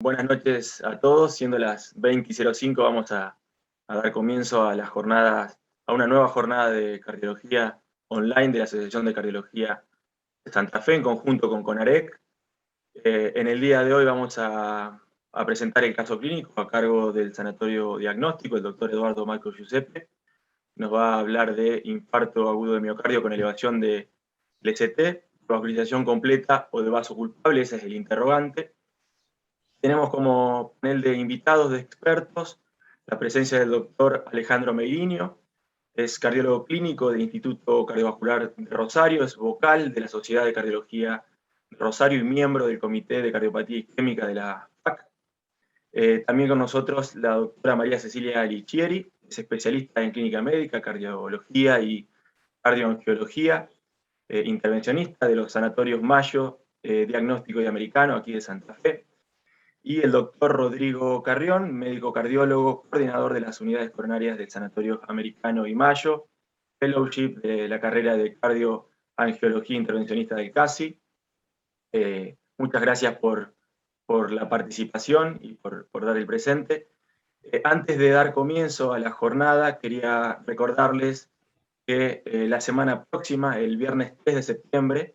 Buenas noches a todos, siendo las 20:05 vamos a dar comienzo a una nueva jornada de cardiología online de la Asociación de Cardiología de Santa Fe en conjunto con CONAREC. En el día de hoy vamos a presentar el caso clínico a cargo del Sanatorio Diagnóstico, el doctor Eduardo Marco Giuseppe. Nos va a hablar de infarto agudo de miocardio con elevación de LCT, vascularización completa o de vaso culpable, ese es el interrogante. Tenemos como panel de invitados, de expertos, la presencia del doctor Alejandro Meguiño, es cardiólogo clínico del Instituto Cardiovascular de Rosario, es vocal de la Sociedad de Cardiología de Rosario y miembro del Comité de Cardiopatía Isquémica de la FAC. También con nosotros la doctora María Cecilia Lichieri, es especialista en clínica médica, cardiología y cardioangiología, intervencionista de los sanatorios Mayo, Diagnóstico y Americano, aquí de Santa Fe. Y el doctor Rodrigo Carrión, médico cardiólogo, coordinador de las unidades coronarias del Sanatorio Americano y Mayo, fellowship de la carrera de cardioangiología intervencionista del CASI. Muchas gracias por la participación y por dar el presente. Antes de dar comienzo a la jornada, quería recordarles que la semana próxima, el viernes 3 de septiembre,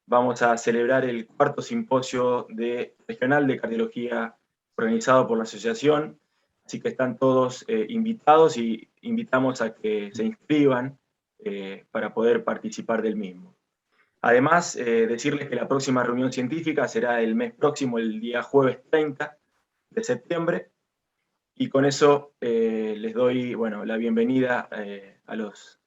vamos a celebrar el cuarto simposio regional de cardiología organizado por la asociación, así que están todos invitados y invitamos a que se inscriban para poder participar del mismo. Además, decirles que la próxima reunión científica será el mes próximo, el día jueves 30 de septiembre, y con eso les doy la bienvenida a los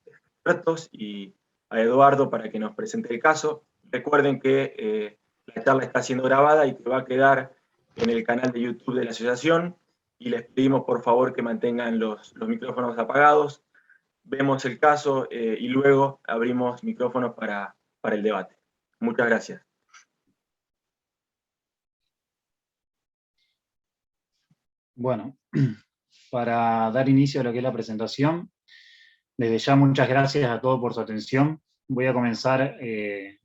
expertos y a Eduardo para que nos presente el caso. Recuerden que la charla está siendo grabada y que va a quedar en el canal de YouTube de la asociación, y les pedimos por favor que mantengan los micrófonos apagados. Vemos el caso y luego abrimos micrófonos para el debate. Muchas gracias. Bueno, para dar inicio a lo que es la presentación, desde ya muchas gracias a todos por su atención. Voy a comenzar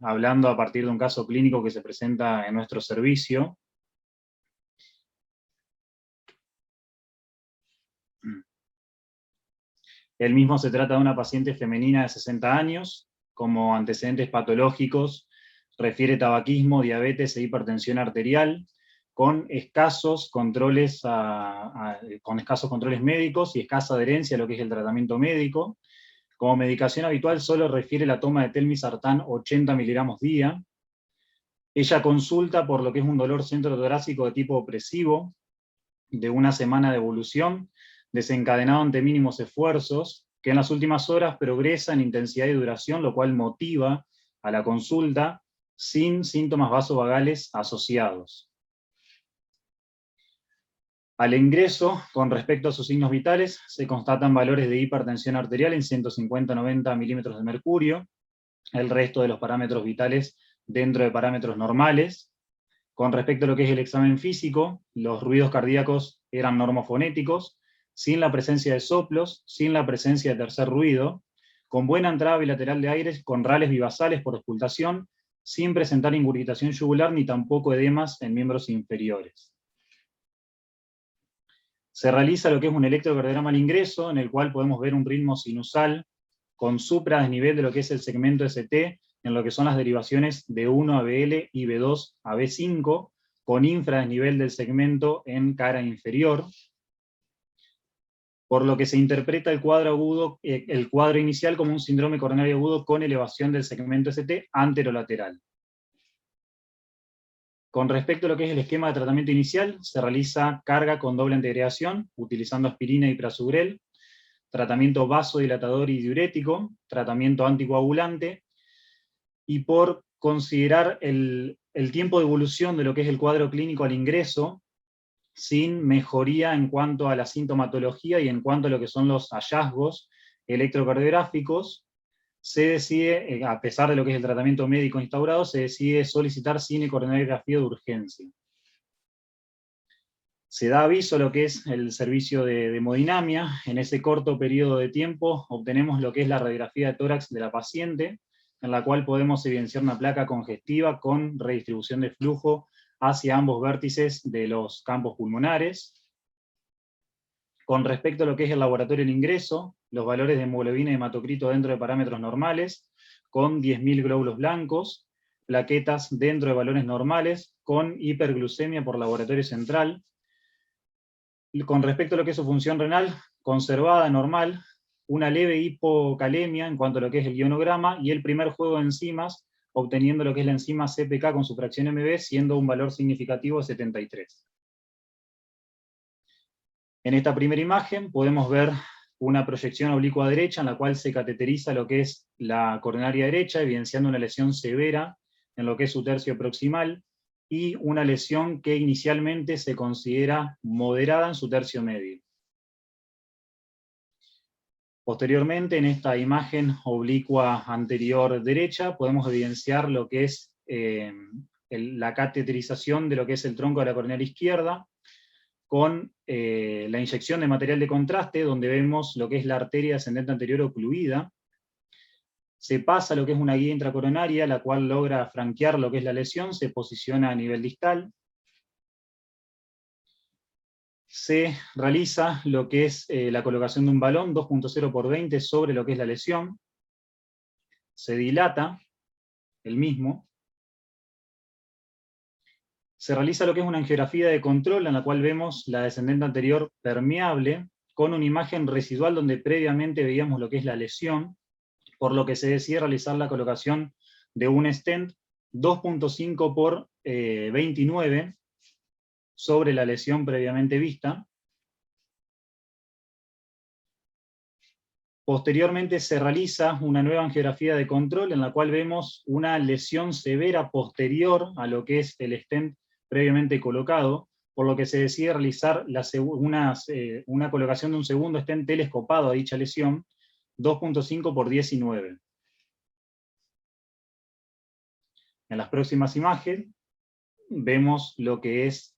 hablando a partir de un caso clínico que se presenta en nuestro servicio. El mismo se trata de una paciente femenina de 60 años, como antecedentes patológicos, refiere tabaquismo, diabetes e hipertensión arterial, con escasos controles médicos y escasa adherencia a lo que es el tratamiento médico. Como medicación habitual solo refiere la toma de telmisartán 80 miligramos día. Ella consulta por lo que es un dolor centrotorácico de tipo opresivo, de una semana de evolución, desencadenado ante mínimos esfuerzos, que en las últimas horas progresa en intensidad y duración, lo cual motiva a la consulta sin síntomas vasovagales asociados. Al ingreso, con respecto a sus signos vitales, se constatan valores de hipertensión arterial en 150-90 milímetros de mercurio, el resto de los parámetros vitales dentro de parámetros normales. Con respecto a lo que es el examen físico, los ruidos cardíacos eran normofonéticos, sin la presencia de soplos, sin la presencia de tercer ruido, con buena entrada bilateral de aire, con rales bivasales por auscultación, sin presentar ingurgitación yugular ni tampoco edemas en miembros inferiores. Se realiza lo que es un electrocardiograma al ingreso, en el cual podemos ver un ritmo sinusal con supradesnivel de lo que es el segmento ST, en lo que son las derivaciones de 1 a BL y B2 a B5, con infradesnivel del segmento en cara inferior, por lo que se interpreta el cuadro inicial como un síndrome coronario agudo con elevación del segmento ST anterolateral. Con respecto a lo que es el esquema de tratamiento inicial, se realiza carga con doble antiagregación, utilizando aspirina y prasugrel, tratamiento vasodilatador y diurético, tratamiento anticoagulante, y por considerar el tiempo de evolución de lo que es el cuadro clínico al ingreso, sin mejoría en cuanto a la sintomatología y en cuanto a lo que son los hallazgos electrocardiográficos, se decide, a pesar de lo que es el tratamiento médico instaurado, se decide solicitar cinecoronariografía de urgencia. Se da aviso a lo que es el servicio de hemodinamia. En ese corto periodo de tiempo obtenemos lo que es la radiografía de tórax de la paciente, en la cual podemos evidenciar una placa congestiva con redistribución de flujo hacia ambos vértices de los campos pulmonares. Con respecto a lo que es el laboratorio de ingreso, los valores de hemoglobina y hematocrito dentro de parámetros normales, con 10.000 glóbulos blancos, plaquetas dentro de valores normales, con hiperglucemia por laboratorio central. Con respecto a lo que es su función renal, conservada, normal, una leve hipocalemia en cuanto a lo que es el ionograma, y el primer juego de enzimas, obteniendo lo que es la enzima CPK con su fracción MB, siendo un valor significativo de 73. En esta primera imagen podemos ver una proyección oblicua derecha en la cual se cateteriza lo que es la coronaria derecha, evidenciando una lesión severa en lo que es su tercio proximal, y una lesión que inicialmente se considera moderada en su tercio medio. Posteriormente, en esta imagen oblicua anterior derecha, podemos evidenciar lo que es la cateterización de lo que es el tronco de la coronaria izquierda, con la inyección de material de contraste, donde vemos lo que es la arteria ascendente anterior ocluida. Se pasa lo que es una guía intracoronaria, la cual logra franquear lo que es la lesión, se posiciona a nivel distal. Se realiza lo que es la colocación de un balón 2.0 por 20 sobre lo que es la lesión. Se dilata el mismo. Se realiza lo que es una angiografía de control, en la cual vemos la descendente anterior permeable, con una imagen residual donde previamente veíamos lo que es la lesión, por lo que se decide realizar la colocación de un stent 2.5 por 29 sobre la lesión previamente vista. Posteriormente se realiza una nueva angiografía de control, en la cual vemos una lesión severa posterior a lo que es el stent previamente colocado, por lo que se decide realizar una colocación de un segundo stent telescopado a dicha lesión, 2.5 por 19. En las próximas imágenes vemos lo que es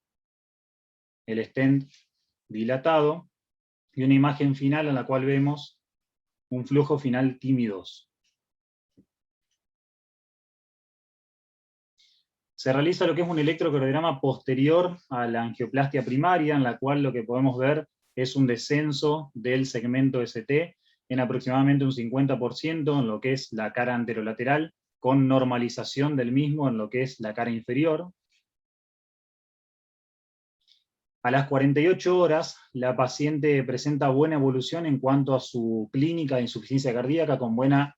el stent dilatado, y una imagen final en la cual vemos un flujo final TIMI-2. Se realiza lo que es un electrocardiograma posterior a la angioplastia primaria, en la cual lo que podemos ver es un descenso del segmento ST en aproximadamente un 50% en lo que es la cara anterolateral, con normalización del mismo en lo que es la cara inferior. A las 48 horas, la paciente presenta buena evolución en cuanto a su clínica de insuficiencia cardíaca, con buena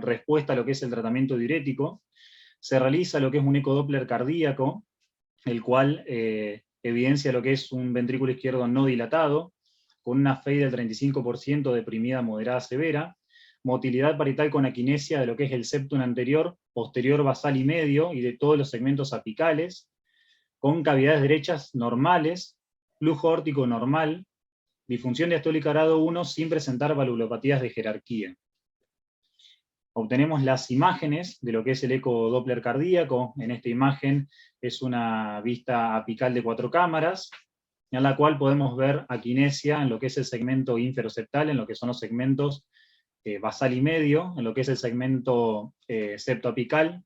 respuesta a lo que es el tratamiento diurético. Se realiza lo que es un ecodoppler cardíaco, el cual evidencia lo que es un ventrículo izquierdo no dilatado, con una FEI del 35% deprimida moderada severa, motilidad parietal con aquinesia de lo que es el septum anterior, posterior basal y medio, y de todos los segmentos apicales, con cavidades derechas normales, flujo órtico normal, disfunción diastólica grado 1 sin presentar valvulopatías de jerarquía. Obtenemos las imágenes de lo que es el ecodoppler cardíaco. En esta imagen es una vista apical de 4 cámaras, en la cual podemos ver aquinesia en lo que es el segmento inferoseptal, en lo que son los segmentos basal y medio, en lo que es el segmento septoapical,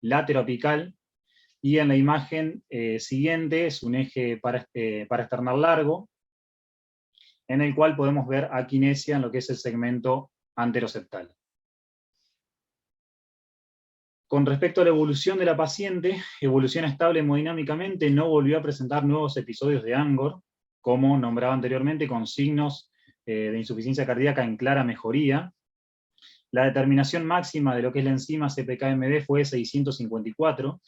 lateroapical, y en la imagen siguiente es un eje paraesternal largo, en el cual podemos ver aquinesia en lo que es el segmento anteroseptal. Con respecto a la evolución de la paciente, evolución estable hemodinámicamente, no volvió a presentar nuevos episodios de Angor, como nombraba anteriormente, con signos de insuficiencia cardíaca en clara mejoría. La determinación máxima de lo que es la enzima CPK-MB fue 654.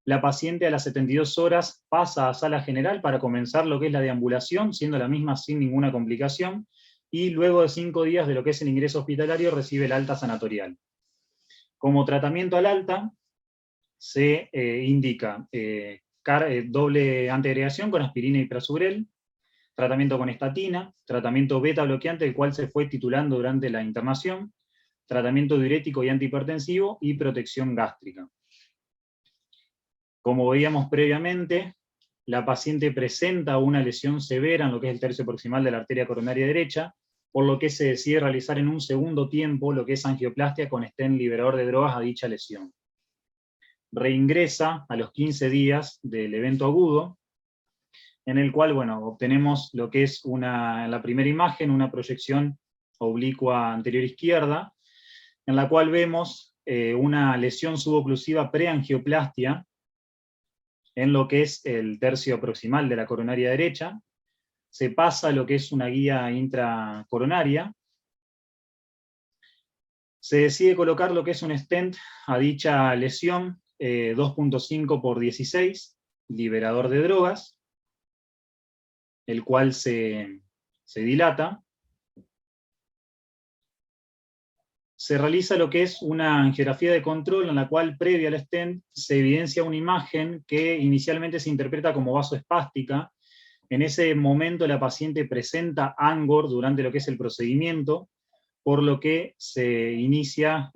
La paciente a las 72 horas pasa a sala general para comenzar lo que es la deambulación, siendo la misma sin ninguna complicación, y luego de 5 días de lo que es el ingreso hospitalario recibe el alta sanatorial. Como tratamiento al alta se indica doble antiagregación con aspirina y prasugrel, tratamiento con estatina, tratamiento beta bloqueante, el cual se fue titulando durante la internación, tratamiento diurético y antihipertensivo, y protección gástrica. Como veíamos previamente, la paciente presenta una lesión severa en lo que es el tercio proximal de la arteria coronaria derecha, por lo que se decide realizar en un segundo tiempo lo que es angioplastia con stent liberador de drogas a dicha lesión. reingresa a los 15 días del evento agudo, en el cual, bueno, obtenemos lo que es en la primera imagen, una proyección oblicua anterior izquierda, en la cual vemos una lesión suboclusiva preangioplastia en lo que es el tercio proximal de la coronaria derecha. Se pasa a lo que es una guía intracoronaria. Se decide colocar lo que es un stent a dicha lesión, 2.5 por 16, liberador de drogas, el cual se dilata. Se realiza lo que es una angiografía de control, en la cual, previa al stent, se evidencia una imagen que inicialmente se interpreta como vasoespástica. En ese momento la paciente presenta angor durante lo que es el procedimiento, por lo que se inicia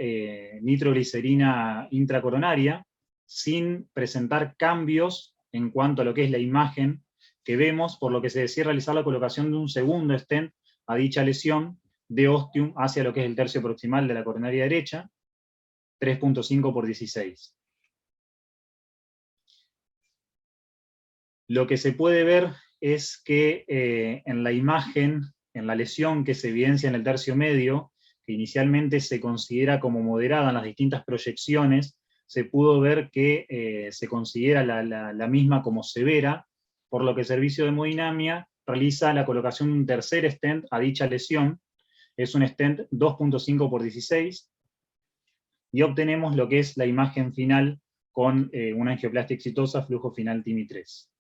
nitroglicerina intracoronaria, sin presentar cambios en cuanto a lo que es la imagen que vemos, por lo que se decide realizar la colocación de un segundo stent a dicha lesión de ostium hacia lo que es el tercio proximal de la coronaria derecha, 3.5 por 16. Lo que se puede ver es que en la imagen, en la lesión que se evidencia en el tercio medio, que inicialmente se considera como moderada en las distintas proyecciones, se pudo ver que se considera la misma como severa, por lo que el servicio de hemodinamia realiza la colocación de un tercer stent a dicha lesión. Es un stent 2.5 por 16, y obtenemos lo que es la imagen final con una angioplastia exitosa, flujo final TIMI 3.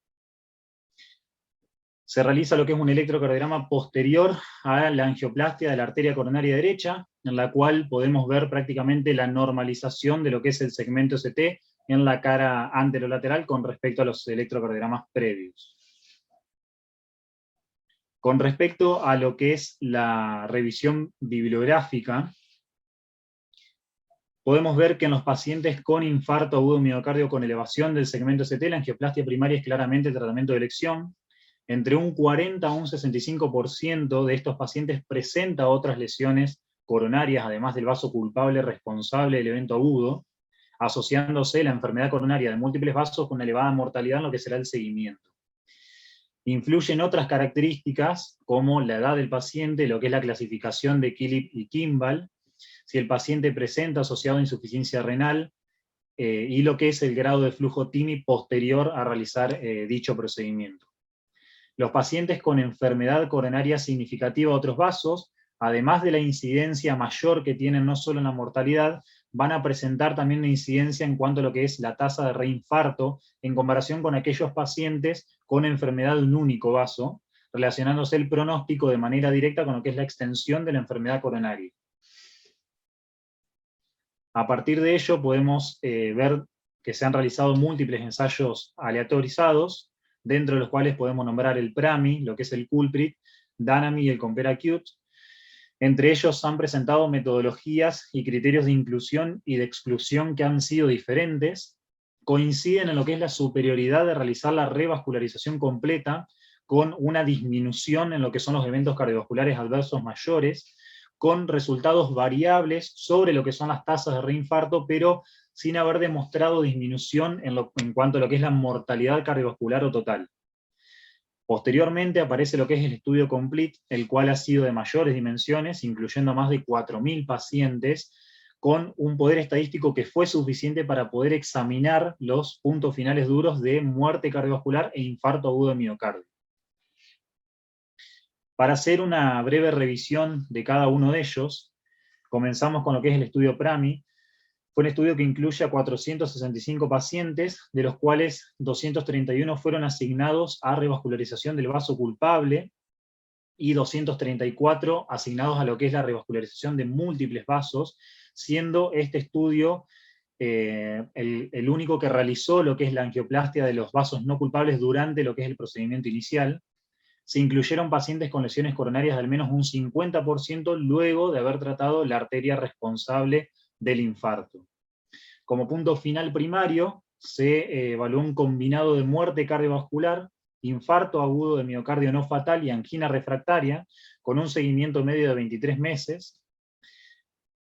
Se realiza lo que es un electrocardiograma posterior a la angioplastia de la arteria coronaria derecha, en la cual podemos ver prácticamente la normalización de lo que es el segmento ST en la cara anterolateral con respecto a los electrocardiogramas previos. Con respecto a lo que es la revisión bibliográfica, podemos ver que en los pacientes con infarto agudo de miocardio con elevación del segmento ST, la angioplastia primaria es claramente el tratamiento de elección. Entre un 40 a un 65% de estos pacientes presenta otras lesiones coronarias, además del vaso culpable responsable del evento agudo, asociándose la enfermedad coronaria de múltiples vasos con una elevada mortalidad en lo que será el seguimiento. Influyen otras características, como la edad del paciente, lo que es la clasificación de Killip y Kimball, si el paciente presenta asociado a insuficiencia renal, y lo que es el grado de flujo TIMI posterior a realizar dicho procedimiento. Los pacientes con enfermedad coronaria significativa de otros vasos, además de la incidencia mayor que tienen no solo en la mortalidad, van a presentar también una incidencia en cuanto a lo que es la tasa de reinfarto, en comparación con aquellos pacientes con enfermedad de un único vaso, relacionándose el pronóstico de manera directa con lo que es la extensión de la enfermedad coronaria. A partir de ello podemos ver que se han realizado múltiples ensayos aleatorizados, dentro de los cuales podemos nombrar el PRAMI, lo que es el Culprit, Dynami y el CompARE-Acute. Entre ellos han presentado metodologías y criterios de inclusión y de exclusión que han sido diferentes, coinciden en lo que es la superioridad de realizar la revascularización completa, con una disminución en lo que son los eventos cardiovasculares adversos mayores, con resultados variables sobre lo que son las tasas de reinfarto, pero sin haber demostrado disminución en cuanto a lo que es la mortalidad cardiovascular o total. Posteriormente aparece lo que es el estudio Complete, el cual ha sido de mayores dimensiones, incluyendo más de 4.000 pacientes, con un poder estadístico que fue suficiente para poder examinar los puntos finales duros de muerte cardiovascular e infarto agudo de miocardio. Para hacer una breve revisión de cada uno de ellos, comenzamos con lo que es el estudio PRAMI. Fue un estudio que incluye a 465 pacientes, de los cuales 231 fueron asignados a revascularización del vaso culpable, y 234 asignados a lo que es la revascularización de múltiples vasos, siendo este estudio el único que realizó lo que es la angioplastia de los vasos no culpables durante lo que es el procedimiento inicial. Se incluyeron pacientes con lesiones coronarias de al menos un 50% luego de haber tratado la arteria responsable del infarto. Como punto final primario, se evaluó un combinado de muerte cardiovascular, infarto agudo de miocardio no fatal y angina refractaria, con un seguimiento medio de 23 meses.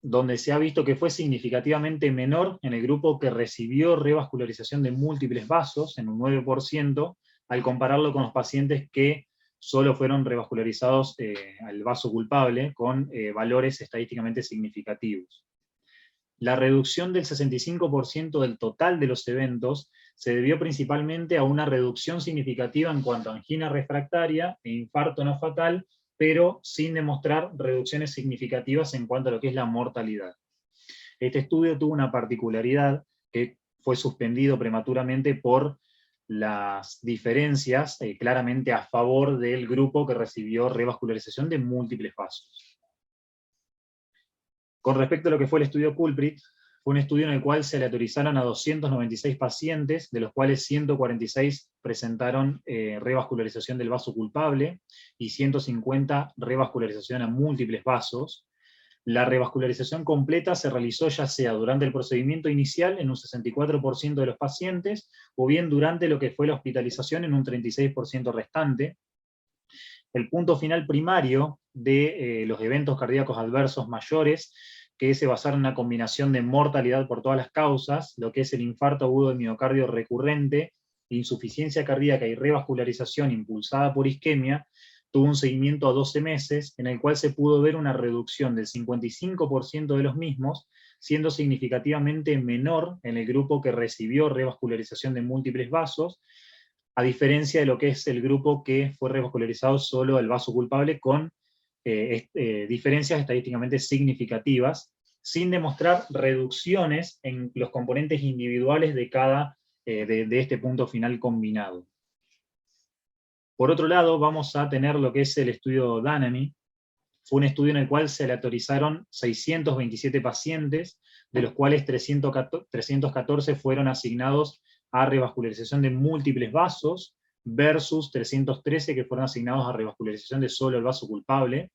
donde se ha visto que fue significativamente menor en el grupo que recibió revascularización de múltiples vasos, en un 9%, al compararlo con los pacientes que solo fueron revascularizados al vaso culpable, con valores estadísticamente significativos. La reducción del 65% del total de los eventos se debió principalmente a una reducción significativa en cuanto a angina refractaria e infarto no fatal, pero sin demostrar reducciones significativas en cuanto a lo que es la mortalidad. Este estudio tuvo una particularidad que fue suspendido prematuramente por las diferencias claramente a favor del grupo que recibió revascularización de múltiples vasos. Con respecto a lo que fue el estudio Culprit, fue un estudio en el cual se aleatorizaron a 296 pacientes, de los cuales 146 presentaron revascularización del vaso culpable y 150 revascularización a múltiples vasos. La revascularización completa se realizó ya sea durante el procedimiento inicial en un 64% de los pacientes, o bien durante lo que fue la hospitalización en un 36% restante. El punto final primario de los eventos cardíacos adversos mayores, que se basaron en una combinación de mortalidad por todas las causas, lo que es el infarto agudo de miocardio recurrente, insuficiencia cardíaca y revascularización impulsada por isquemia, tuvo un seguimiento a 12 meses, en el cual se pudo ver una reducción del 55% de los mismos, siendo significativamente menor en el grupo que recibió revascularización de múltiples vasos, a diferencia de lo que es el grupo que fue revascularizado solo el vaso culpable, con diferencias estadísticamente significativas, sin demostrar reducciones en los componentes individuales de cada de este punto final combinado. Por otro lado, vamos a tener lo que es el estudio Dynamy. Fue un estudio en el cual se aleatorizaron 627 pacientes, de los cuales 314 fueron asignados a revascularización de múltiples vasos, versus 313 que fueron asignados a revascularización de solo el vaso culpable.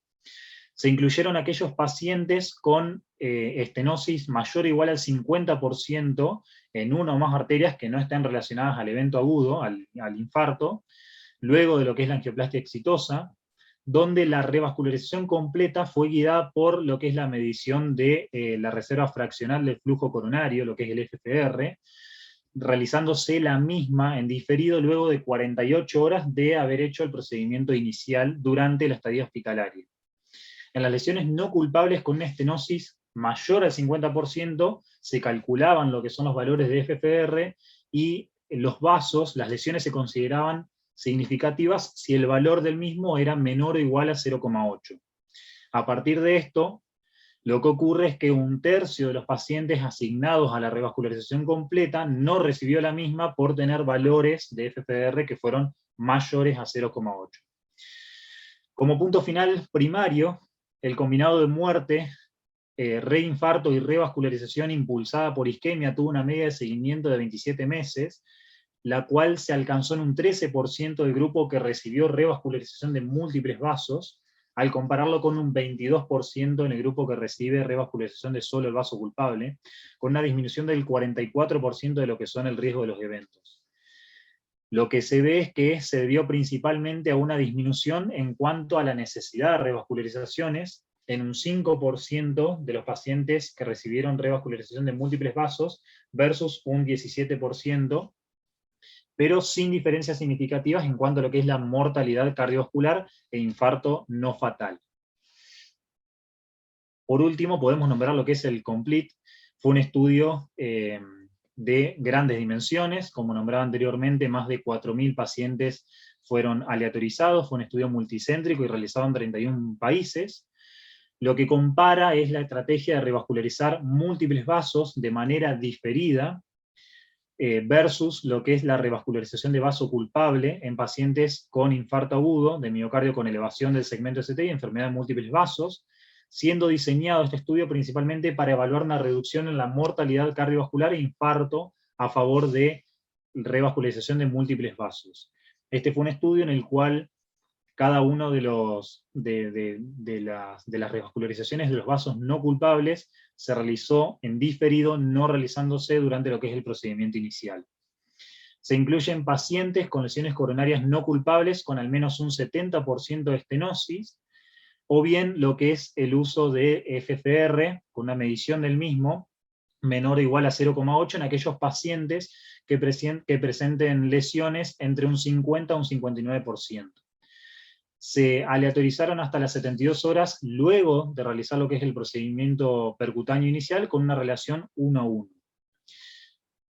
Se incluyeron aquellos pacientes con estenosis mayor o igual al 50% en una o más arterias que no estén relacionadas al evento agudo, al infarto, luego de lo que es la angioplastia exitosa, donde la revascularización completa fue guiada por lo que es la medición de la reserva fraccional del flujo coronario, lo que es el FFR, realizándose la misma en diferido luego de 48 horas de haber hecho el procedimiento inicial durante la estadía hospitalaria. En las lesiones no culpables con una estenosis mayor al 50%, se calculaban lo que son los valores de FFR, y los vasos, las lesiones se consideraban significativas si el valor del mismo era menor o igual a 0,8. A partir de esto, lo que ocurre es que un tercio de los pacientes asignados a la revascularización completa no recibió la misma por tener valores de FFR que fueron mayores a 0,8. Como punto final primario, el combinado de muerte, reinfarto y revascularización impulsada por isquemia tuvo una media de seguimiento de 27 meses, la cual se alcanzó en un 13% del grupo que recibió revascularización de múltiples vasos, al compararlo con un 22% en el grupo que recibe revascularización de solo el vaso culpable, con una disminución del 44% de lo que son el riesgo de los eventos. Lo que se ve es que se debió principalmente a una disminución en cuanto a la necesidad de revascularizaciones, en un 5% de los pacientes que recibieron revascularización de múltiples vasos, versus un 17%, pero sin diferencias significativas en cuanto a lo que es la mortalidad cardiovascular e infarto no fatal. Por último, podemos nombrar lo que es el COMPLETE. Fue un estudio de grandes dimensiones, como nombraba anteriormente, más de 4.000 pacientes fueron aleatorizados, fue un estudio multicéntrico y realizado en 31 países. Lo que compara es la estrategia de revascularizar múltiples vasos de manera diferida, versus lo que es la revascularización de vaso culpable en pacientes con infarto agudo de miocardio con elevación del segmento ST y enfermedad de múltiples vasos, siendo diseñado este estudio principalmente para evaluar una reducción en la mortalidad cardiovascular e infarto a favor de revascularización de múltiples vasos. Este fue un estudio en el cual cada uno de las revascularizaciones de los vasos no culpables se realizó en diferido, no realizándose durante lo que es el procedimiento inicial. Se incluyen pacientes con lesiones coronarias no culpables con al menos un 70% de estenosis, o bien lo que es el uso de FFR, con una medición del mismo, menor o igual a 0,8 en aquellos pacientes que presenten lesiones entre un 50 a un 59%. Se aleatorizaron hasta las 72 horas luego de realizar lo que es el procedimiento percutáneo inicial con una relación 1 a 1.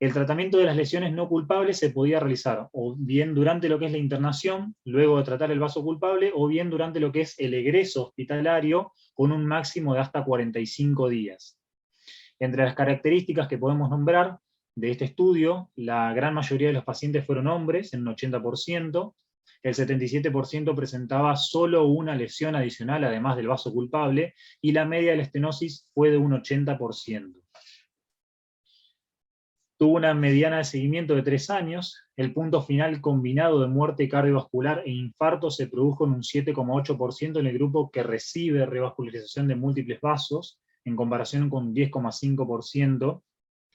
El tratamiento de las lesiones no culpables se podía realizar o bien durante lo que es la internación, luego de tratar el vaso culpable, o bien durante lo que es el egreso hospitalario con un máximo de hasta 45 días. Entre las características que podemos nombrar de este estudio, la gran mayoría de los pacientes fueron hombres, en un 80%, el 77% presentaba solo una lesión adicional además del vaso culpable, y la media de la estenosis fue de un 80%. Tuvo una mediana de seguimiento de 3 años, el punto final combinado de muerte cardiovascular e infarto se produjo en un 7,8% en el grupo que recibe revascularización de múltiples vasos, en comparación con un 10,5%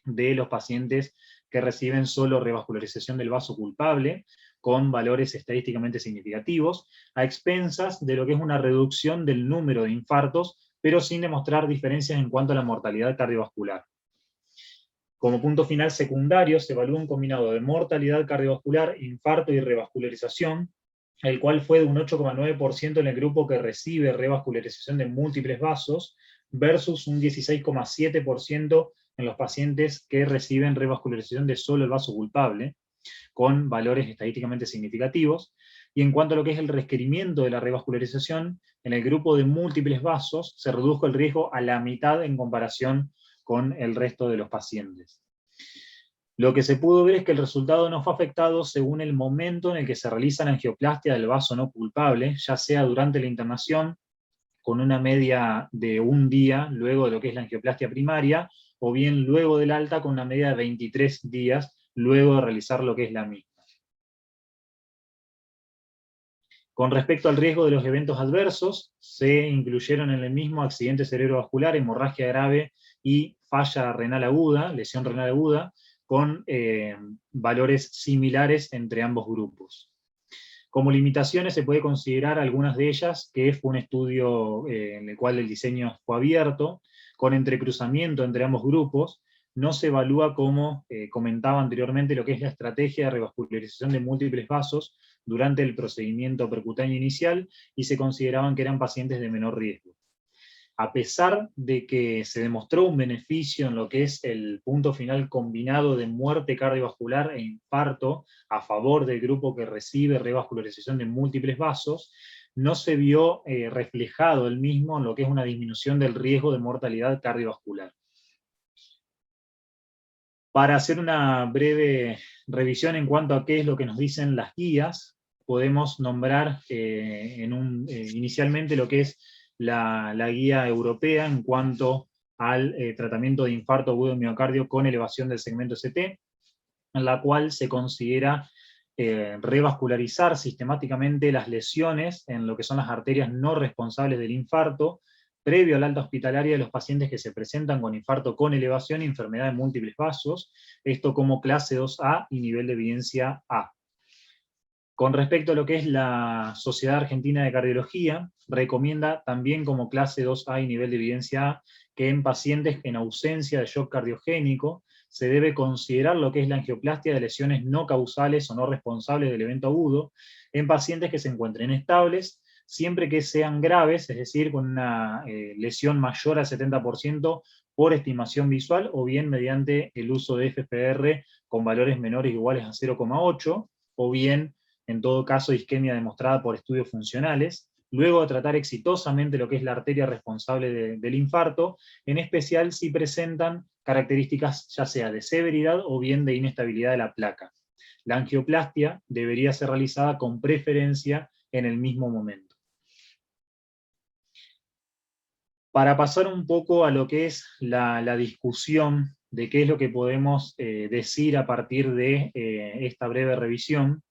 de los pacientes que reciben solo revascularización del vaso culpable, con valores estadísticamente significativos, a expensas de lo que es una reducción del número de infartos, pero sin demostrar diferencias en cuanto a la mortalidad cardiovascular. Como punto final secundario, se evalúa un combinado de mortalidad cardiovascular, infarto y revascularización, el cual fue de un 8,9% en el grupo que recibe revascularización de múltiples vasos, versus un 16,7% en los pacientes que reciben revascularización de solo el vaso culpable, con valores estadísticamente significativos. Y en cuanto a lo que es el requerimiento de la revascularización, en el grupo de múltiples vasos se redujo el riesgo a la mitad en comparación con el resto de los pacientes. Lo que se pudo ver es que el resultado no fue afectado según el momento en el que se realiza la angioplastia del vaso no culpable, ya sea durante la internación, con una media de un día luego de lo que es la angioplastia primaria, o bien luego del alta con una media de 23 días luego de realizar lo que es la misma. Con respecto al riesgo de los eventos adversos, se incluyeron en el mismo accidente cerebrovascular, hemorragia grave y falla renal aguda, lesión renal aguda, con valores similares entre ambos grupos. Como limitaciones se puede considerar algunas de ellas, que fue un estudio en el cual el diseño fue abierto, con entrecruzamiento entre ambos grupos. No se evalúa, como comentaba anteriormente, lo que es la estrategia de revascularización de múltiples vasos durante el procedimiento percutáneo inicial, y se consideraban que eran pacientes de menor riesgo. A pesar de que se demostró un beneficio en lo que es el punto final combinado de muerte cardiovascular e infarto a favor del grupo que recibe revascularización de múltiples vasos, no se vio reflejado el mismo en lo que es una disminución del riesgo de mortalidad cardiovascular. Para hacer una breve revisión en cuanto a qué es lo que nos dicen las guías, podemos nombrar inicialmente lo que es la guía europea en cuanto al tratamiento de infarto agudo de miocardio con elevación del segmento ST, en la cual se considera revascularizar sistemáticamente las lesiones en lo que son las arterias no responsables del infarto, previo al alta hospitalaria de los pacientes que se presentan con infarto con elevación y enfermedad de múltiples vasos, esto como clase 2A y nivel de evidencia A. Con respecto a lo que es la Sociedad Argentina de Cardiología, recomienda también como clase 2A y nivel de evidencia A que en pacientes en ausencia de shock cardiogénico se debe considerar lo que es la angioplastia de lesiones no causales o no responsables del evento agudo en pacientes que se encuentren estables, siempre que sean graves, es decir, con una lesión mayor al 70% por estimación visual, o bien mediante el uso de FFR con valores menores o iguales a 0,8, o bien en todo caso isquemia demostrada por estudios funcionales, luego de tratar exitosamente lo que es la arteria responsable del infarto, en especial si presentan características ya sea de severidad o bien de inestabilidad de la placa. La angioplastia debería ser realizada con preferencia en el mismo momento. Para pasar un poco a lo que es la discusión de qué es lo que podemos decir a partir de esta breve revisión,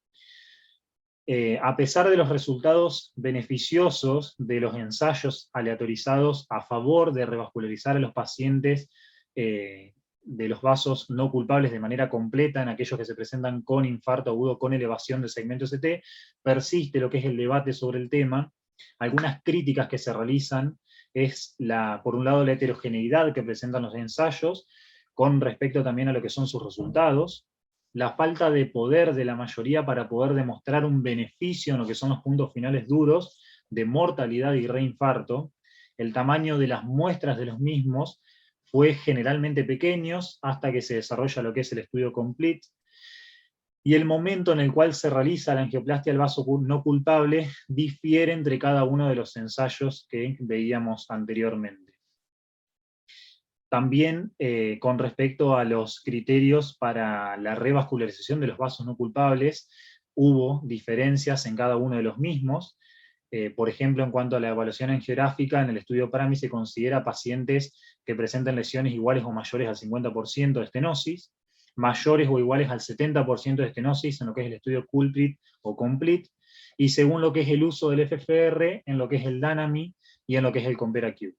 a pesar de los resultados beneficiosos de los ensayos aleatorizados a favor de revascularizar a los pacientes de los vasos no culpables de manera completa en aquellos que se presentan con infarto agudo con elevación del segmento ST, persiste lo que es el debate sobre el tema, Algunas críticas que se realizan es, por un lado, la heterogeneidad que presentan los ensayos, con respecto también a lo que son sus resultados, la falta de poder de la mayoría para poder demostrar un beneficio en lo que son los puntos finales duros de mortalidad y reinfarto, el tamaño de las muestras de los mismos fue generalmente pequeños hasta que se desarrolla lo que es el estudio complete, y el momento en el cual se realiza la angioplastia del vaso no culpable difiere entre cada uno de los ensayos que veíamos anteriormente. También con respecto a los criterios para la revascularización de los vasos no culpables, hubo diferencias en cada uno de los mismos. Por ejemplo, en cuanto a la evaluación angiográfica, en el estudio PRAMI se considera pacientes que presenten lesiones iguales o mayores al 50% de estenosis, mayores o iguales al 70% de estenosis en lo que es el estudio culprit o complete, y según lo que es el uso del FFR, en lo que es el DANAMI y en lo que es el Compare Acute.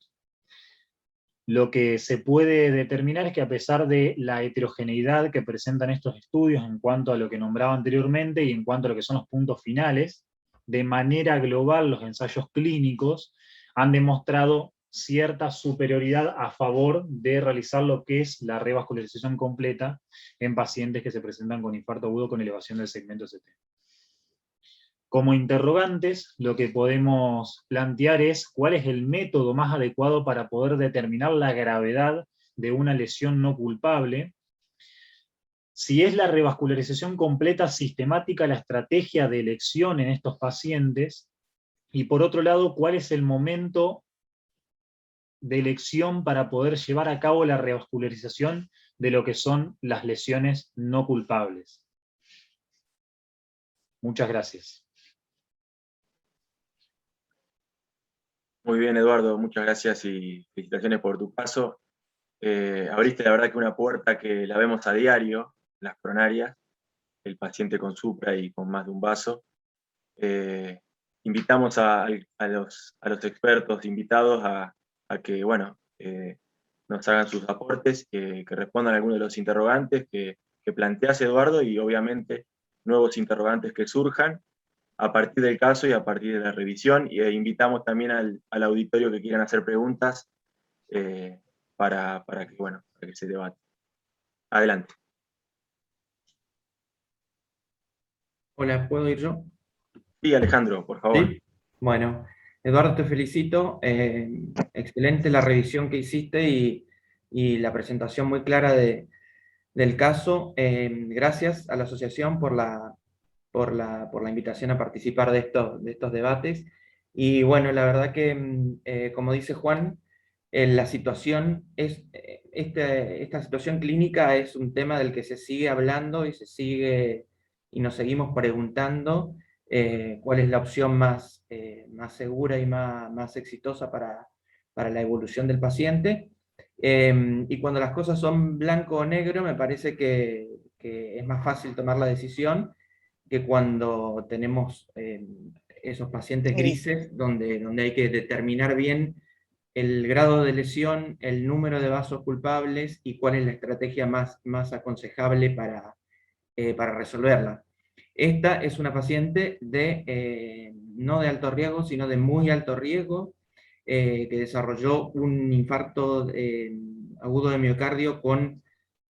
Lo que se puede determinar es que a pesar de la heterogeneidad que presentan estos estudios en cuanto a lo que nombraba anteriormente y en cuanto a lo que son los puntos finales, de manera global los ensayos clínicos han demostrado cierta superioridad a favor de realizar lo que es la revascularización completa en pacientes que se presentan con infarto agudo con elevación del segmento ST. Como interrogantes, lo que podemos plantear es cuál es el método más adecuado para poder determinar la gravedad de una lesión no culpable, si es la revascularización completa sistemática la estrategia de elección en estos pacientes, y por otro lado, cuál es el momento de elección para poder llevar a cabo la revascularización de lo que son las lesiones no culpables. Muchas gracias. Muy bien, Eduardo, muchas gracias y felicitaciones por tu paso. Abriste la verdad que una puerta que la vemos a diario, las coronarias, el paciente con supra y con más de un vaso. Invitamos a los expertos invitados a que, bueno, nos hagan sus aportes, que respondan a algunos de los interrogantes que planteas, Eduardo, y obviamente nuevos interrogantes que surjan a partir del caso y a partir de la revisión, y invitamos también al auditorio que quieran hacer preguntas para que se debate. Adelante. Hola, ¿puedo ir yo? Sí, Alejandro, por favor. ¿Sí? Bueno, Eduardo, te felicito. Excelente la revisión que hiciste y la presentación muy clara del caso. Gracias a la asociación por la invitación a participar de estos debates. Y bueno, la verdad que, como dice Juan, la situación esta situación clínica es un tema del que se sigue hablando y nos seguimos preguntando cuál es la opción más segura y más exitosa para la evolución del paciente. Y cuando las cosas son blanco o negro, me parece que es más fácil tomar la decisión que cuando tenemos esos pacientes grises, donde hay que determinar bien el grado de lesión, el número de vasos culpables y cuál es la estrategia más aconsejable para resolverla. Esta es una paciente no de alto riesgo, sino de muy alto riesgo, que desarrolló un infarto agudo de miocardio con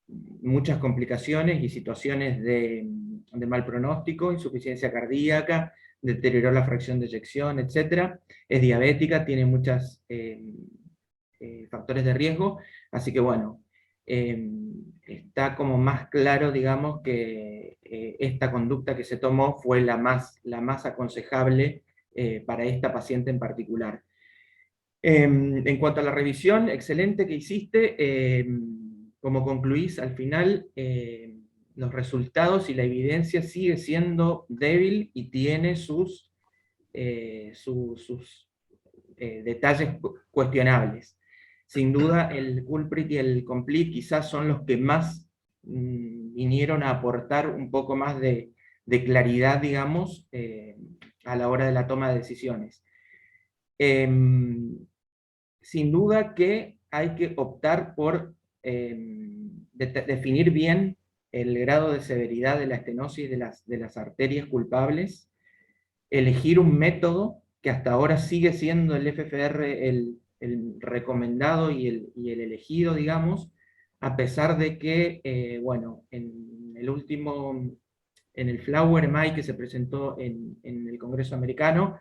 muchas complicaciones y situaciones de mal pronóstico, insuficiencia cardíaca, deterioró la fracción de eyección, etc. Es diabética, tiene muchos factores de riesgo, así que bueno, está como más claro, digamos, que esta conducta que se tomó fue la más aconsejable para esta paciente en particular. En cuanto a la revisión, excelente que hiciste. Como concluís, al final los resultados y la evidencia sigue siendo débil y tiene sus detalles cuestionables. Sin duda, el culprit y el complete quizás son los que más vinieron a aportar un poco más de claridad, digamos, a la hora de la toma de decisiones. Sin duda que hay que optar por definir bien el grado de severidad de la estenosis de las arterias culpables, elegir un método que hasta ahora sigue siendo el FFR el recomendado y el elegido, digamos, a pesar de que, bueno, en el Flower MI que se presentó en el Congreso americano,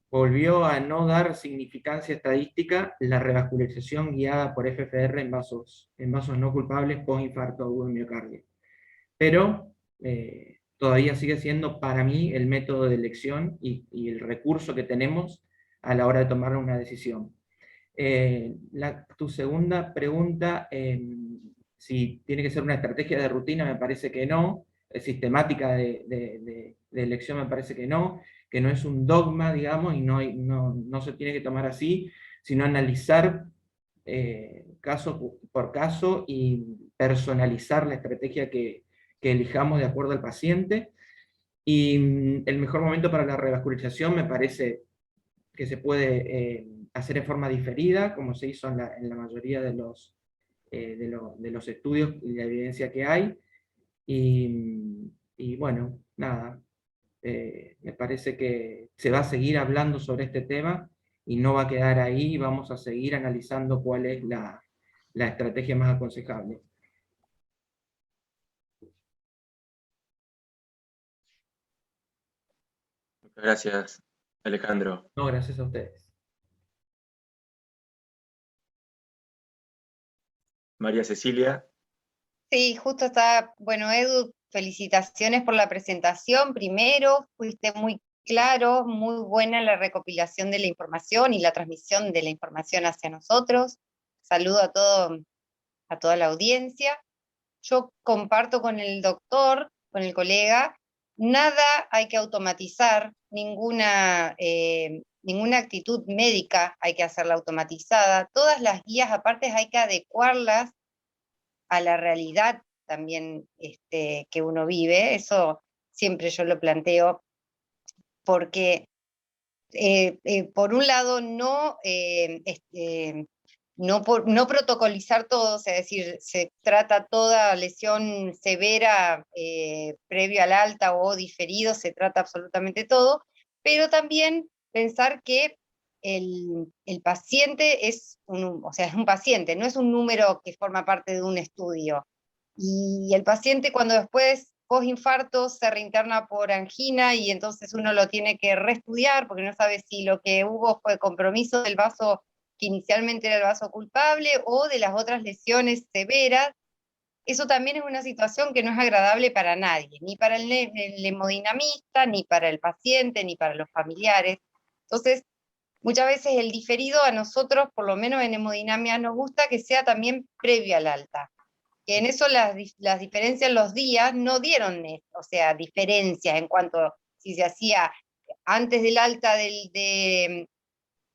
volvió a no dar significancia estadística la revascularización guiada por FFR en vasos no culpables post-infarto agudo de miocardio. Pero todavía sigue siendo para mí el método de elección y el recurso que tenemos a la hora de tomar una decisión. Tu segunda pregunta, si tiene que ser una estrategia de rutina, me parece que no, sistemática de elección me parece que no es un dogma, digamos, y no se tiene que tomar así, sino analizar caso por caso y personalizar la estrategia que elijamos de acuerdo al paciente. Y el mejor momento para la revascularización me parece que se puede hacer en forma diferida, como se hizo en la mayoría de los estudios y la evidencia que hay. Y bueno, nada, me parece que se va a seguir hablando sobre este tema y no va a quedar ahí, vamos a seguir analizando cuál es la estrategia más aconsejable. Muchas gracias, Alejandro. No, gracias a ustedes. María Cecilia. Sí, justo está, bueno, Edu, felicitaciones por la presentación. Primero, fuiste muy claro, muy buena la recopilación de la información y la transmisión de la información hacia nosotros. Saludo a toda la audiencia. Yo comparto con el doctor, con el colega, nada hay que automatizar, ninguna actitud médica hay que hacerla automatizada. Todas las guías aparte hay que adecuarlas a la realidad también que uno vive. Eso siempre yo lo planteo, porque por un lado no protocolizar todo, es decir, se trata toda lesión severa previo al alta o diferido, se trata absolutamente todo, pero también pensar que el paciente es es un paciente, no es un número que forma parte de un estudio. Y el paciente cuando después post-infarto se reinterna por angina y entonces uno lo tiene que reestudiar porque no sabe si lo que hubo fue compromiso del vaso que inicialmente era el vaso culpable o de las otras lesiones severas. Eso también es una situación que no es agradable para nadie, ni para el hemodinamista, ni para el paciente, ni para los familiares. Entonces, muchas veces el diferido a nosotros, por lo menos en hemodinamia, nos gusta que sea también previo al alta. Que en eso las diferencias en los días no dieron, o sea, diferencias en cuanto a si se hacía antes del alta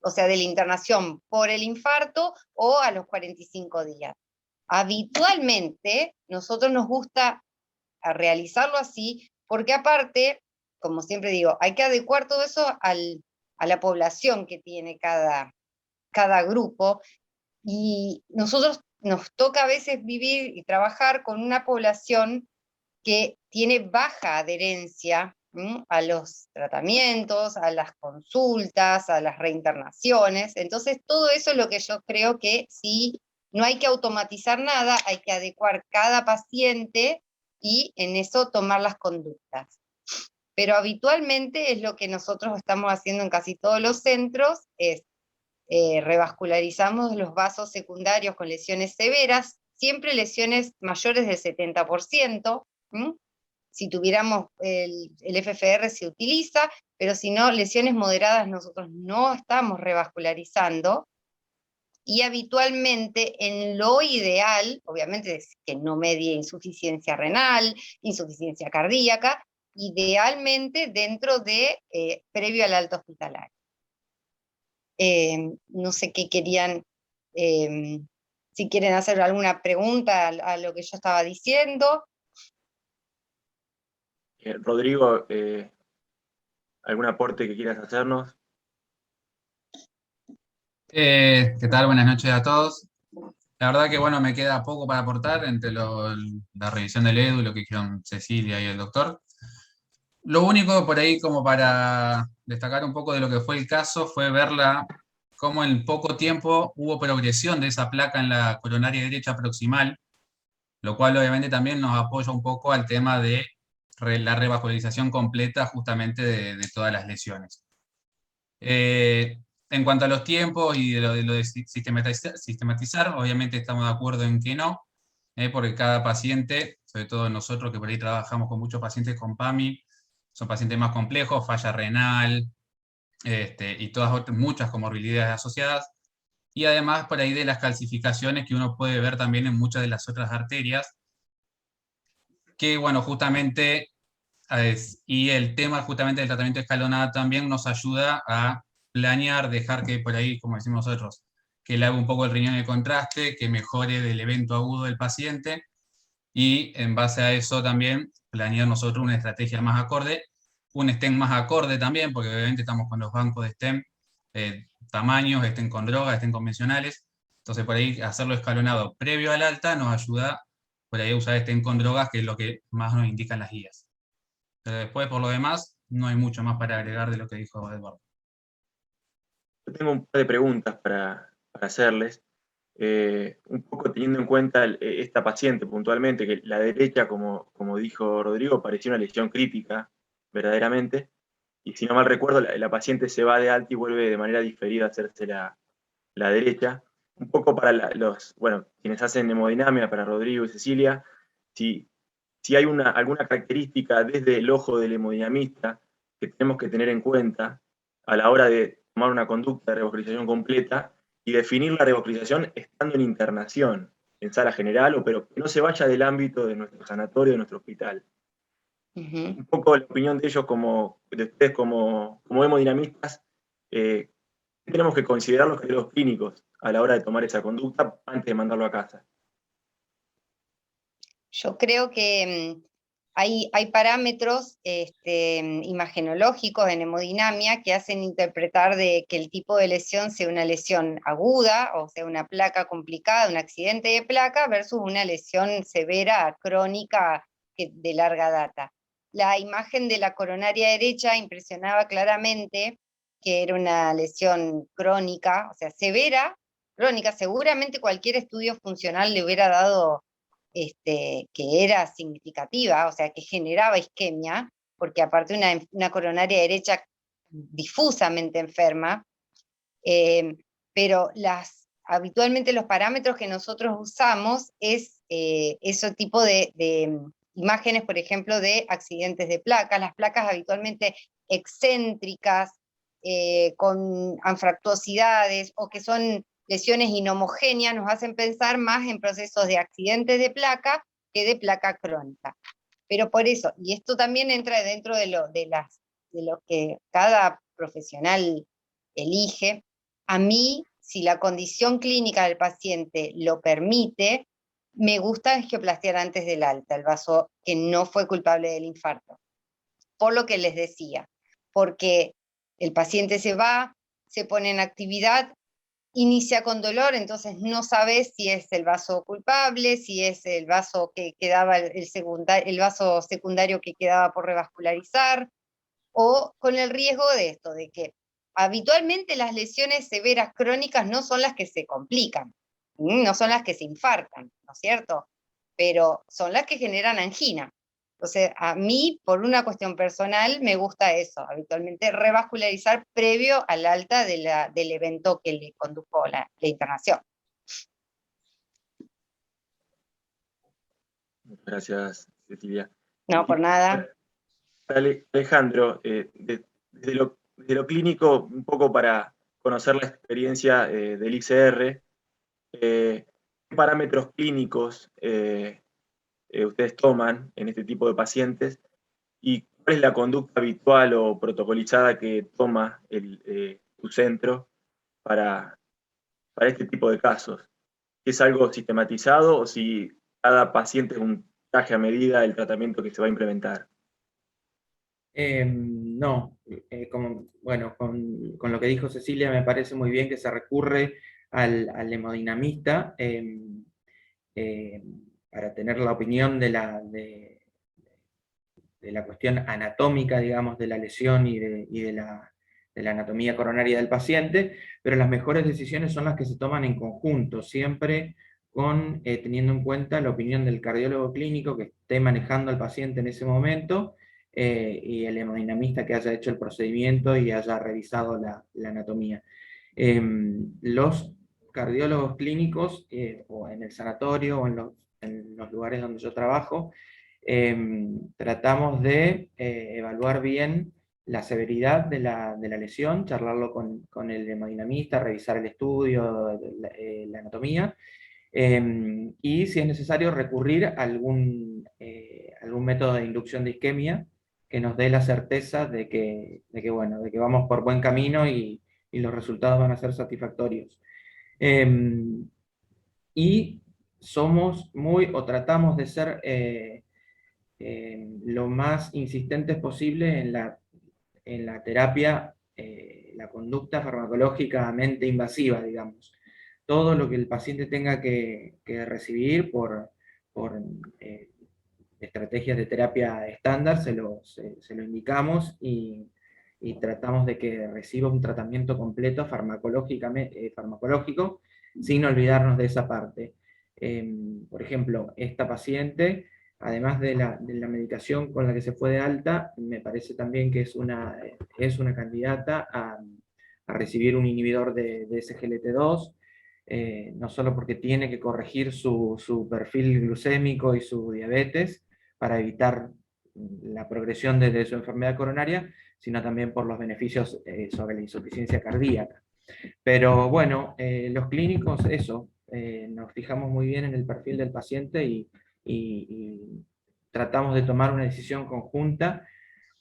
o sea, de la internación por el infarto o a los 45 días. Habitualmente, nosotros nos gusta realizarlo así, porque aparte, como siempre digo, hay que adecuar todo eso a la población que tiene cada grupo, y nosotros nos toca a veces vivir y trabajar con una población que tiene baja adherencia a los tratamientos, a las consultas, a las reinternaciones. Entonces, todo eso es lo que yo creo que sí, no hay que automatizar nada, hay que adecuar cada paciente y en eso tomar las conductas. Pero habitualmente es lo que nosotros estamos haciendo en casi todos los centros, es revascularizamos los vasos secundarios con lesiones severas, siempre lesiones mayores del 70%, si tuviéramos el FFR se utiliza, pero si no, lesiones moderadas nosotros no estamos revascularizando, y habitualmente en lo ideal, obviamente es que no medie insuficiencia renal, insuficiencia cardíaca, idealmente dentro de previo al alta hospitalario. No sé qué querían, si quieren hacer alguna pregunta a lo que yo estaba diciendo. Rodrigo, ¿algún aporte que quieras hacernos? ¿Qué tal? Buenas noches a todos. La verdad que bueno, me queda poco para aportar entre la revisión del EDU, lo que dijeron Cecilia y el doctor. Lo único por ahí como para destacar un poco de lo que fue el caso fue verla cómo en poco tiempo hubo progresión de esa placa en la coronaria derecha proximal, lo cual obviamente también nos apoya un poco al tema de la revascularización completa justamente de todas las lesiones. En cuanto a los tiempos y de lo de sistematizar, obviamente estamos de acuerdo en que no, porque cada paciente, sobre todo nosotros que por ahí trabajamos con muchos pacientes con PAMI, son pacientes más complejos, falla renal, y muchas comorbilidades asociadas, y además por ahí de las calcificaciones que uno puede ver también en muchas de las otras arterias, que bueno, justamente, y el tema justamente del tratamiento escalonado también nos ayuda a planear, dejar que por ahí, como decimos nosotros, que le haga un poco el riñón de contraste, que mejore del evento agudo del paciente, y en base a eso también planear nosotros una estrategia más acorde, un stent más acorde también, porque obviamente estamos con los bancos de stent, tamaños, stent con drogas, stent convencionales, entonces por ahí hacerlo escalonado previo al alta nos ayuda por ahí a usar stent con drogas, que es lo que más nos indican las guías. Pero después, por lo demás, no hay mucho más para agregar de lo que dijo Eduardo. Yo tengo un par de preguntas para hacerles, un poco teniendo en cuenta esta paciente puntualmente, que la derecha, como dijo Rodrigo, parecía una lesión crítica, verdaderamente, y si no mal recuerdo, la paciente se va de alta y vuelve de manera diferida a hacerse la derecha. Un poco para quienes hacen hemodinamia, para Rodrigo y Cecilia, si hay alguna característica desde el ojo del hemodinamista que tenemos que tener en cuenta a la hora de tomar una conducta de revascularización completa y definir la revascularización estando en internación, en sala general, pero que no se vaya del ámbito de nuestro sanatorio, de nuestro hospital. Un poco la opinión de ellos, de ustedes como hemodinamistas, ¿qué tenemos que considerar los criterios clínicos a la hora de tomar esa conducta antes de mandarlo a casa? Yo creo que hay parámetros imagenológicos en hemodinamia que hacen interpretar de que el tipo de lesión sea una lesión aguda, o sea, una placa complicada, un accidente de placa, versus una lesión severa, crónica, de larga data. La imagen de la coronaria derecha impresionaba claramente que era una lesión crónica, o sea, severa, crónica. Seguramente cualquier estudio funcional le hubiera dado que era significativa, o sea, que generaba isquemia, porque aparte una coronaria derecha difusamente enferma, pero habitualmente los parámetros que nosotros usamos es ese tipo de imágenes, por ejemplo, de accidentes de placas, las placas habitualmente excéntricas, con anfractuosidades, o que son lesiones inhomogéneas, nos hacen pensar más en procesos de accidentes de placa que de placa crónica. Pero por eso, y esto también entra dentro de lo que cada profesional elige, a mí, si la condición clínica del paciente lo permite, me gusta angioplastiar antes del alta, el vaso que no fue culpable del infarto. Por lo que les decía, porque el paciente se va, se pone en actividad, inicia con dolor, entonces no sabes si es el vaso culpable, si es el vaso que quedaba, el vaso secundario que quedaba por revascularizar, o con el riesgo de esto, de que habitualmente las lesiones severas crónicas no son las que se complican, no son las que se infartan, ¿no es cierto? Pero son las que generan angina. Entonces, a mí, por una cuestión personal, me gusta eso, habitualmente revascularizar previo al alta del evento que le condujo la internación. Gracias, Cecilia. No, por nada. Alejandro, desde lo clínico, un poco para conocer la experiencia del ICR, ¿qué parámetros clínicos ustedes toman en este tipo de pacientes y cuál es la conducta habitual o protocolizada que toma tu centro para este tipo de casos? ¿Es algo sistematizado o si cada paciente es un traje a medida del tratamiento que se va a implementar? No, con lo que dijo Cecilia, me parece muy bien que se recurre al hemodinamista para tener la opinión de la cuestión anatómica, digamos, de la lesión y de la anatomía coronaria del paciente, pero las mejores decisiones son las que se toman en conjunto, siempre teniendo en cuenta la opinión del cardiólogo clínico que esté manejando al paciente en ese momento, y el hemodinamista que haya hecho el procedimiento y haya revisado la anatomía. Los cardiólogos clínicos, o en el sanatorio o en los lugares donde yo trabajo, tratamos de evaluar bien la severidad de la lesión, charlarlo con el hemodinamista, revisar el estudio, la anatomía, y si es necesario recurrir a algún método de inducción de isquemia que nos dé la certeza de que vamos por buen camino y los resultados van a ser satisfactorios. Y tratamos de ser lo más insistentes posible en la terapia, la conducta farmacológicamente invasiva, digamos. Todo lo que el paciente tenga que recibir por estrategias de terapia estándar, se lo indicamos y tratamos de que reciba un tratamiento completo farmacológico, sin olvidarnos de esa parte. Por ejemplo, esta paciente, además de la medicación con la que se fue de alta, me parece también que es una candidata a recibir un inhibidor de SGLT2, no solo porque tiene que corregir su perfil glucémico y su diabetes para evitar la progresión de su enfermedad coronaria, sino también por los beneficios sobre la insuficiencia cardíaca. Pero bueno, los clínicos, nos fijamos muy bien en el perfil del paciente y tratamos de tomar una decisión conjunta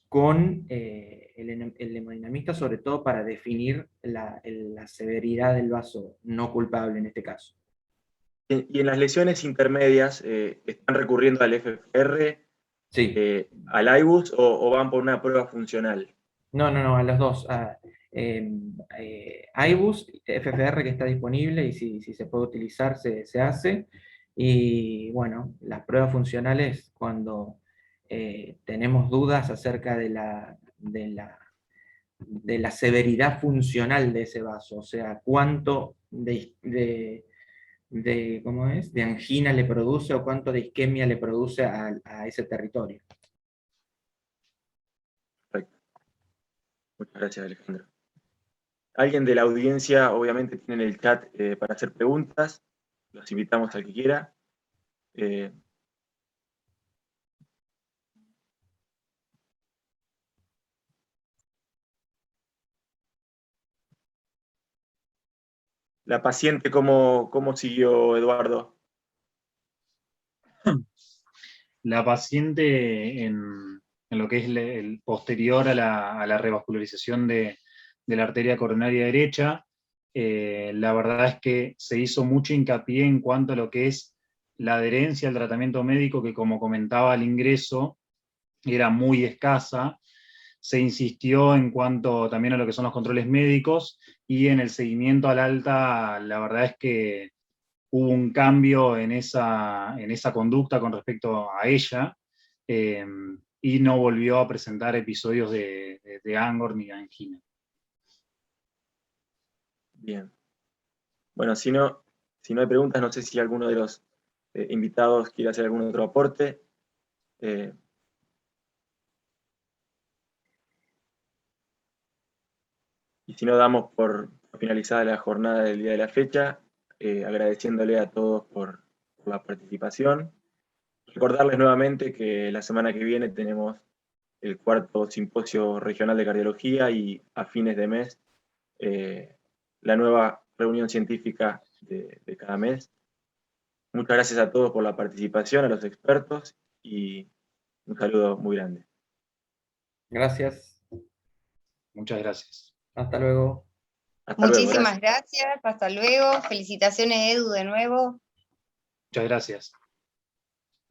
con el hemodinamista, sobre todo para definir la severidad del vaso no culpable en este caso. Y en las lesiones intermedias, ¿están recurriendo al FFR, sí, al IBUS o van por una prueba funcional? No, a los dos. IBUS, FFR que está disponible y si se puede utilizar se hace. Y bueno, las pruebas funcionales cuando tenemos dudas acerca de la severidad funcional de ese vaso, o sea, cuánto de angina le produce o cuánto de isquemia le produce a ese territorio. Perfecto. Muchas gracias, Alejandro. Alguien de la audiencia, obviamente, tiene el chat para hacer preguntas. Los invitamos al que quiera. La paciente, ¿cómo siguió, Eduardo? La paciente en lo que es el posterior a la revascularización de la arteria coronaria derecha, la verdad es que se hizo mucho hincapié en cuanto a lo que es la adherencia al tratamiento médico, que como comentaba al ingreso, era muy escasa. Se insistió en cuanto también a lo que son los controles médicos, y en el seguimiento al alta, la verdad es que hubo un cambio en esa conducta con respecto a ella, y no volvió a presentar episodios de angor ni de angina. Bien. Bueno, si no hay preguntas, no sé si alguno de los invitados quiere hacer algún otro aporte. Y si no, damos por finalizada la jornada del día de la fecha, agradeciéndole a todos por la participación. Recordarles nuevamente que la semana que viene tenemos el cuarto simposio regional de cardiología y a fines de mes la nueva reunión científica de cada mes. Muchas gracias a todos por la participación, a los expertos, y un saludo muy grande. Gracias. Muchas gracias. Hasta luego. Hasta luego, Muchísimas gracias. Hasta luego. Felicitaciones, Edu, de nuevo. Muchas gracias.